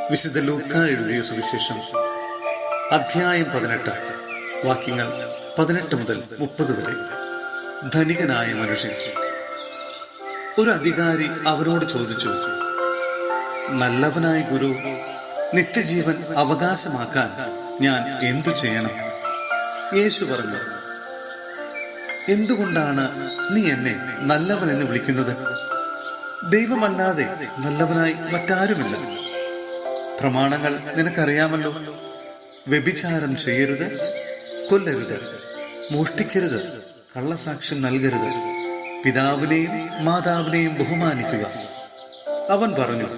വിശുദ്ധ ലൂക്ക എഴുതിയ സുവിശേഷം അധ്യായം 18 വാക്യങ്ങൾ 18 മുതൽ 30 വരെ. ധനികനായ മനുഷ്യൻ. ഒരു അധികാരി അവനോട് ചോദിച്ചു, നല്ലവനായ ഗുരു, നിത്യജീവൻ അവകാശമാക്കാൻ ഞാൻ എന്തു ചെയ്യണം? യേശു പറഞ്ഞു, എന്തുകൊണ്ടാണ് നീ എന്നെ നല്ലവൻ എന്ന് വിളിക്കുന്നത്? ദൈവമല്ലാതെ നല്ലവനായി മറ്റാരുമില്ല. പ്രമാണങ്ങൾ നിനക്കറിയാമല്ലോ. വ്യഭിചാരം ചെയ്യരുത്, കൊല്ലരുത്, മോഷ്ടിക്കരുത്, കള്ളസാക്ഷ്യം നൽകരുത്, പിതാവിനെയും മാതാവിനെയും ബഹുമാനിക്കുക. അവൻ പറഞ്ഞു,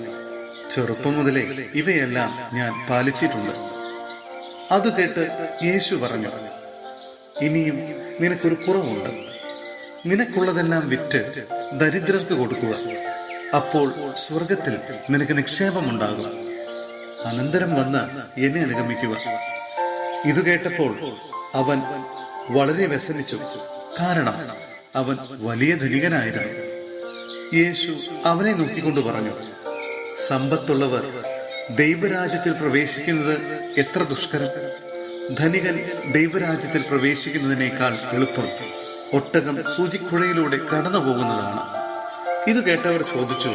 ചെറുപ്പം മുതലേ ഇവയെല്ലാം ഞാൻ പാലിച്ചിട്ടുണ്ട്. അത് കേട്ട് യേശു പറഞ്ഞു, ഇനിയും നിനക്കൊരു കുറവുണ്ട്. നിനക്കുള്ളതെല്ലാം വിറ്റ് ദരിദ്രർക്ക് കൊടുക്കുക. അപ്പോൾ സ്വർഗത്തിൽ നിനക്ക് നിക്ഷേപമുണ്ടാകും. അനന്തരം വന്ന് എന്നെ അനുഗമിക്കുക. ഇതു കേട്ടപ്പോൾ അവൻ വളരെ വ്യസനിച്ചു, കാരണം അവൻ വലിയ ധനികനായിരുന്നു. യേശു അവനെ നോക്കിക്കൊണ്ട് പറഞ്ഞു, സമ്പത്തുള്ളവർ ദൈവരാജ്യത്തിൽ പ്രവേശിക്കുന്നത് എത്ര ദുഷ്കരം! ധനികൻ ദൈവരാജ്യത്തിൽ പ്രവേശിക്കുന്നതിനേക്കാൾ എളുപ്പം ഒട്ടകം സൂചിക്കുഴയിലൂടെ കടന്നു പോകുന്നതാണ്. ഇത് കേട്ടവർ ചോദിച്ചു,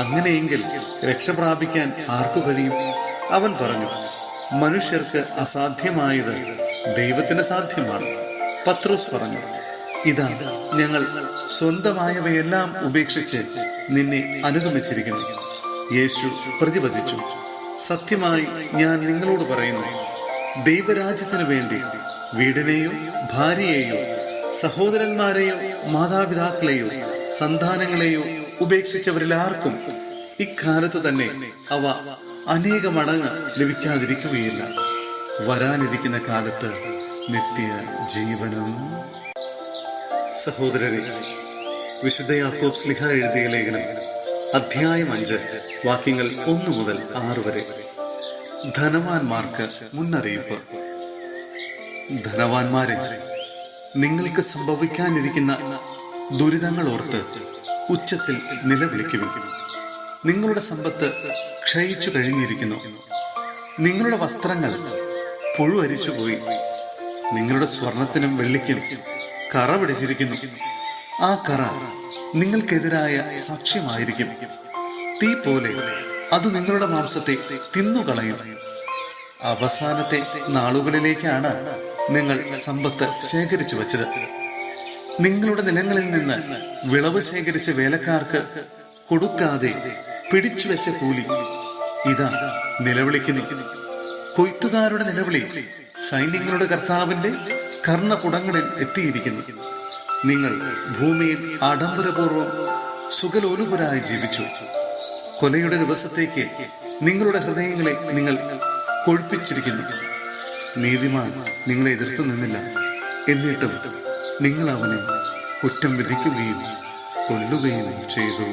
അങ്ങനെയെങ്കിൽ രക്ഷ പ്രാപിക്കാൻ ആർക്കു കഴിയും? അവൻ പറഞ്ഞു, മനുഷ്യർക്ക് അസാധ്യമായത് ദൈവത്തിന് സാധ്യമാണ്. പത്രോസ് പറഞ്ഞു, ഇതാ ഞങ്ങൾ സ്വന്തമായവയെല്ലാം ഉപേക്ഷിച്ച് നിന്നെ അനുഗമിച്ചിരിക്കുന്നു. യേശു പ്രതിവദിച്ചു, സത്യമായി ഞാൻ നിങ്ങളോട് പറയുന്നു, ദൈവരാജ്യത്തിനു വേണ്ടി വീടിനെയോ ഭാര്യയെയോ സഹോദരന്മാരെയോ മാതാപിതാക്കളെയോ സന്താനങ്ങളെയോ ഉപേക്ഷിച്ചവരിലാർക്കും ഇക്കാലത്തു തന്നെ അവ അനേക മടങ്ങ് ലഭിക്കാതിരിക്കുകയില്ല. വരാനിരിക്കുന്ന കാലത്ത് നിത്യ ജീവനും. സഹോദരരെ, വിശുദ്ധ യാക്കോബ് ശ്ലീഹ എഴുതിയ ലേഖനം അധ്യായം 5 വാക്യങ്ങൾ 1 മുതൽ 6 വരെ. ധനവാന്മാർക്ക് മുന്നറിയിപ്പ്. ധനവാന്മാരെ, നിങ്ങൾക്ക് സംഭവിക്കാനിരിക്കുന്ന ദുരിതങ്ങൾ ഓർത്ത് ഉച്ചത്തിൽ നിലവിളിക്കുവിൻ. നിങ്ങളുടെ സമ്പത്ത് ക്ഷയിച്ചു കഴിഞ്ഞിരിക്കുന്നു. നിങ്ങളുടെ വസ്ത്രങ്ങൾ പുഴുവരിച്ചുപോയി. നിങ്ങളുടെ സ്വർണത്തിനും വെള്ളിക്കും കറ പിടിച്ചിരിക്കുന്നു. ആ കറ നിങ്ങൾക്കെതിരായ സാക്ഷ്യമായിരിക്കും. തീ പോലെ അത് നിങ്ങളുടെ മാംസത്തെ തിന്നുകളയും. അവസാനത്തെ നാളുകളിലേക്കാണ് നിങ്ങൾ സമ്പത്ത് ശേഖരിച്ചു വച്ചത്. നിങ്ങളുടെ നിലങ്ങളിൽ നിന്ന് വിളവ് ശേഖരിച്ച വേലക്കാർക്ക് കൊടുക്കാതെ പിടിച്ചു വെച്ച കൂലി ഇതാ നിലവിളിക്കുന്നു. കൊയ്ത്തുകാരുടെ നിലവിളി സൈന്യങ്ങളുടെ കർത്താവിന്റെ കർണകുടങ്ങളിൽ എത്തിയിരിക്കുന്നു. നിങ്ങൾ ഭൂമിയിൽ ആഡംബരപൂർവ്വം സുഖലോലുപരായി ജീവിച്ചു. കൊലയുടെ ദിവസത്തേക്ക് നിങ്ങളുടെ ഹൃദയങ്ങളെ നിങ്ങൾ കൊഴുപ്പിച്ചിരിക്കുന്നു. നീതിമാൻ നിങ്ങളെ എതിർത്തു നിന്നില്ല. എന്നിട്ടും നിങ്ങൾ അവനെ കുറ്റം വിധിക്കുകയും കൊല്ലുകയും ചെയ്തു.